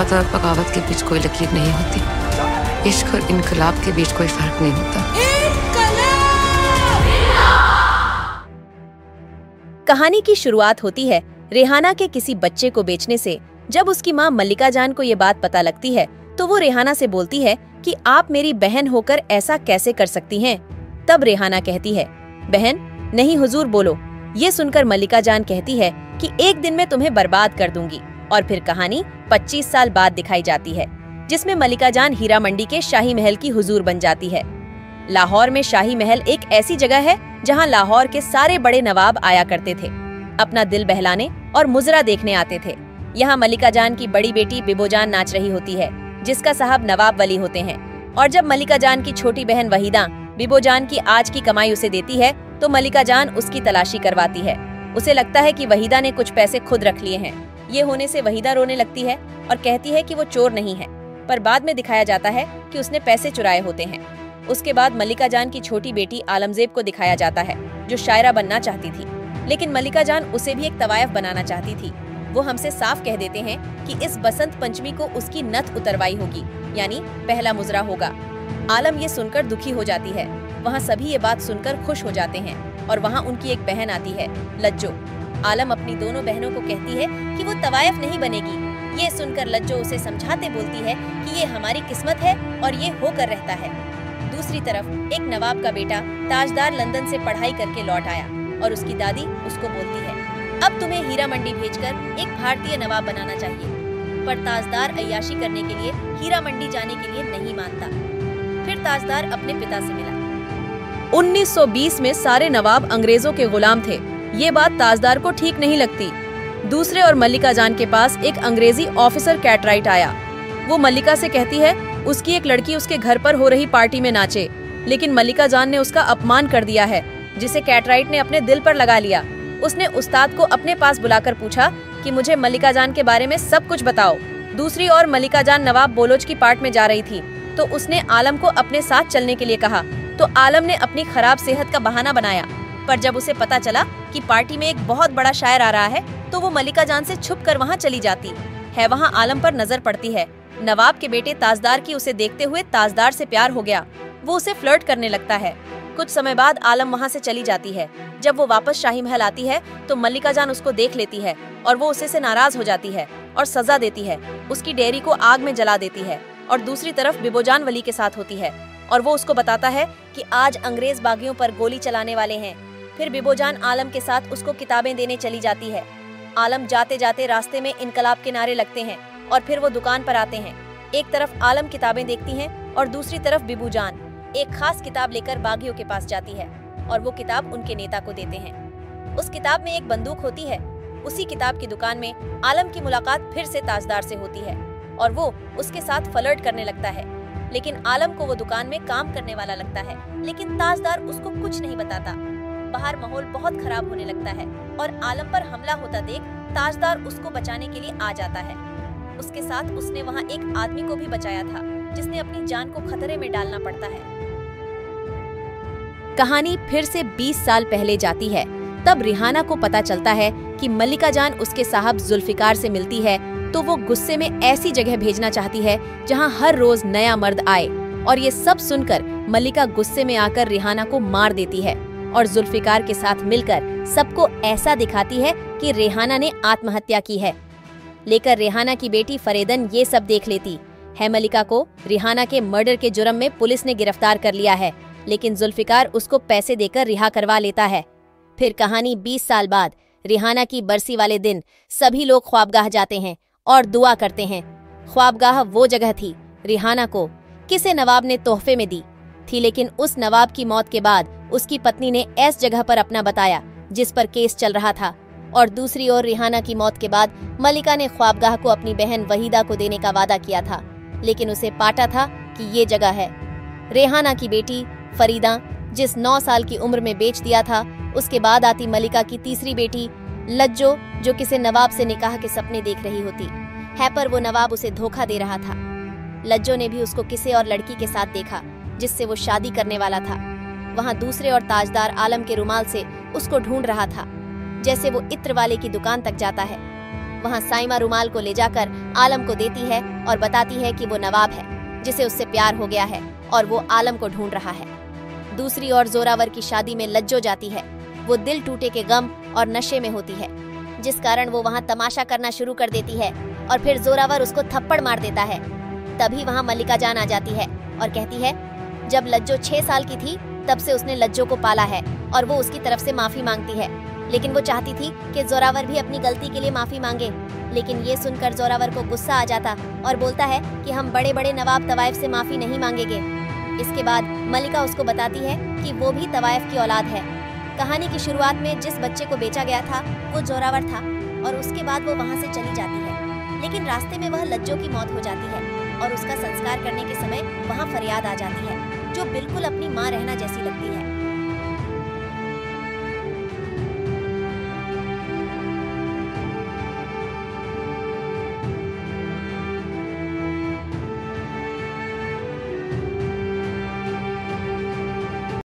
फतह और बगावत के बीच कोई लकीर नहीं होती। इश्क और इनकलाब के बीच कोई फर्क नहीं होता। कहानी की शुरुआत होती है रेहाना के किसी बच्चे को बेचने से। जब उसकी माँ मल्लिका जान को ये बात पता लगती है तो वो रेहाना से बोलती है कि आप मेरी बहन होकर ऐसा कैसे कर सकती हैं? तब रेहाना कहती है, बहन नहीं हुजूर बोलो। ये सुनकर मल्लिका जान कहती है कि एक दिन में तुम्हें बर्बाद कर दूंगी। और फिर कहानी 25 साल बाद दिखाई जाती है, जिसमें मल्लिका जान हीरा मंडी के शाही महल की हुजूर बन जाती है। लाहौर में शाही महल एक ऐसी जगह है जहां लाहौर के सारे बड़े नवाब आया करते थे, अपना दिल बहलाने और मुजरा देखने आते थे। यहाँ मल्लिका जान की बड़ी बेटी बिबोजान नाच रही होती है, जिसका साहब नवाब वली होते हैं। और जब मल्लिका जान की छोटी बहन वहीदा बिबोजान की आज की कमाई उसे देती है तो मल्लिका जान उसकी तलाशी करवाती है। उसे लगता है कि वहीदा ने कुछ पैसे खुद रख लिए हैं। ये होने से वहीदा रोने लगती है और कहती है कि वो चोर नहीं है, पर बाद में दिखाया जाता है कि उसने पैसे चुराए होते हैं। उसके बाद मल्लिका जान की छोटी बेटी आलमजेब को दिखाया जाता है, जो शायरा बनना चाहती थी, लेकिन मल्लिका जान उसे भी एक तवायफ बनाना चाहती थी। वो हमसे साफ कह देते हैं कि इस बसंत पंचमी को उसकी नथ उतरवाई होगी, यानी पहला मुजरा होगा। आलम ये सुनकर दुखी हो जाती है। वहाँ सभी ये बात सुनकर खुश हो जाते हैं और वहाँ उनकी एक बहन आती है, लज्जो। आलम अपनी दोनों बहनों को कहती है कि वो तवायफ नहीं बनेगी। ये सुनकर लज्जो उसे समझाते बोलती है कि ये हमारी किस्मत है और ये होकर रहता है। दूसरी तरफ एक नवाब का बेटा ताजदार लंदन से पढ़ाई करके लौट आया और उसकी दादी उसको बोलती है, अब तुम्हें हीरा मंडी भेजकर एक भारतीय नवाब बनाना चाहिए। पर ताजदार अय्याशी करने के लिए हीरा मंडी जाने के लिए नहीं मानता। फिर ताजदार अपने पिता से मिला। 1920 में सारे नवाब अंग्रेजों के गुलाम थे। ये बात ताजदार को ठीक नहीं लगती। दूसरे और मल्लिका जान के पास एक अंग्रेजी ऑफिसर कैटराइट आया। वो मल्लिका से कहती है उसकी एक लड़की उसके घर पर हो रही पार्टी में नाचे, लेकिन मल्लिका जान ने उसका अपमान कर दिया है, जिसे कैटराइट ने अपने दिल पर लगा लिया। उसने उस्ताद को अपने पास बुलाकर पूछा कि मुझे मल्लिका जान के बारे में सब कुछ बताओ। दूसरी ओर मल्लिका जान नवाब बोलोच की पार्ट में जा रही थी, तो उसने आलम को अपने साथ चलने के लिए कहा। तो आलम ने अपनी खराब सेहत का बहाना बनाया, पर जब उसे पता चला कि पार्टी में एक बहुत बड़ा शायर आ रहा है तो वो मल्लिका जान से छुपकर वहाँ चली जाती है। वहाँ आलम पर नजर पड़ती है। नवाब के बेटे ताजदार की उसे देखते हुए ताजदार से प्यार हो गया। वो उसे फ्लर्ट करने लगता है। कुछ समय बाद आलम वहाँ से चली जाती है। जब वो वापस शाही महल आती है तो मल्लिका जान उसको देख लेती है और वो उसे से नाराज हो जाती है और सजा देती है। उसकी डेयरी को आग में जला देती है। और दूसरी तरफ बिबोजान वली के साथ होती है और वो उसको बताता है कि आज अंग्रेज बागियों पर गोली चलाने वाले हैं। फिर बिबोजान आलम के साथ उसको किताबें देने चली जाती है। आलम जाते जाते रास्ते में इनकलाब के नारे लगते हैं और फिर वो दुकान पर आते हैं। एक तरफ आलम किताबें देखती हैं और दूसरी तरफ बिबोजान एक खास किताब लेकर बागियों के पास जाती है और वो किताब उनके नेता को देते हैं। उस किताब में एक बंदूक होती है। उसी किताब की दुकान में आलम की मुलाकात फिर से ताजदार से होती है और वो उसके साथ फ्लर्ट करने लगता है, लेकिन आलम को वो दुकान में काम करने वाला लगता है, लेकिन ताजदार उसको कुछ नहीं बताता। बाहर माहौल बहुत खराब होने लगता है और आलम पर हमला होता देख ताजदार उसको बचाने के लिए आ जाता है। उसके साथ उसने वहाँ एक आदमी को भी बचाया था, जिसने अपनी जान को खतरे में डालना पड़ता है। कहानी फिर से 20 साल पहले जाती है। तब रिहाना को पता चलता है कि मल्लिका जान उसके साहब जुल्फिकार से मिलती है, तो वो गुस्से में ऐसी जगह भेजना चाहती है जहां हर रोज नया मर्द आए। और ये सब सुनकर मल्लिका गुस्से में आकर रिहाना को मार देती है और जुल्फिकार के साथ मिलकर सबको ऐसा दिखाती है कि रेहाना ने आत्महत्या की है। लेकर रेहाना की बेटी फरेदन ये सब देख लेती है। मल्लिका को रिहाना के मर्डर के जुर्म में पुलिस ने गिरफ्तार कर लिया है, लेकिन जुल्फिकार उसको पैसे देकर रिहा करवा लेता है। फिर कहानी 20 साल बाद रिहाना की बरसी वाले दिन सभी लोग ख्वाबगाह जाते हैं और दुआ करते हैं। ख्वाबगाह वो जगह थी रिहाना को किसे नवाब ने तोहफे में दी थी, लेकिन उस नवाब की मौत के बाद उसकी पत्नी ने ऐस जगह पर अपना बताया जिस पर केस चल रहा था। और दूसरी ओर रिहाना की मौत के बाद मल्लिका ने ख्वाबगाह को अपनी बहन वहीदा को देने का वादा किया था, लेकिन उसे पाटा था कि ये जगह है। रेहाना की बेटी फरीदा जिस 9 साल की उम्र में बेच दिया था, उसके बाद आती मल्लिका की तीसरी बेटी लज्जो, जो किसी नवाब से निकाह के सपने देख रही होती है, पर वो नवाब उसे धोखा दे रहा था। लज्जो ने भी उसको किसी और लड़की के साथ देखा जिससे वो शादी करने वाला था। वहाँ दूसरे और ताजदार आलम के रुमाल से उसको ढूंढ रहा था। जैसे वो इत्र वाले की दुकान तक जाता है, वहाँ साइमा रुमाल को ले जाकर आलम को देती है और बताती है कि वो नवाब है जिसे उससे प्यार हो गया है और वो आलम को ढूंढ रहा है। दूसरी ओर जोरावर की शादी में लज्जो जाती है। वो दिल टूटे के गम और नशे में होती है, जिस कारण वो वहाँ तमाशा करना शुरू कर देती है और फिर जोरावर उसको थप्पड़ मार देता है। तभी वहाँ मल्लिका जान आ जाती है और कहती है जब लज्जो 6 साल की थी तब से उसने लज्जो को पाला है और वो उसकी तरफ से माफी मांगती है, लेकिन वो चाहती थी कि जोरावर भी अपनी गलती के लिए माफी मांगे। लेकिन ये सुनकर जोरावर को गुस्सा आ जाता और बोलता है कि हम बड़े बड़े नवाब तवाइफ से माफी नहीं मांगेंगे। इसके बाद मल्लिका उसको बताती है कि वो भी तवाइफ की औलाद है। कहानी की शुरुआत में जिस बच्चे को बेचा गया था वो जोरावर था और उसके बाद वो वहाँ से चली जाती है, लेकिन रास्ते में वह लज्जो की मौत हो जाती है और उसका संस्कार करने के समय वहाँ फरियाद आ जाती है जो बिल्कुल अपनी माँ रहना जैसी लगती है।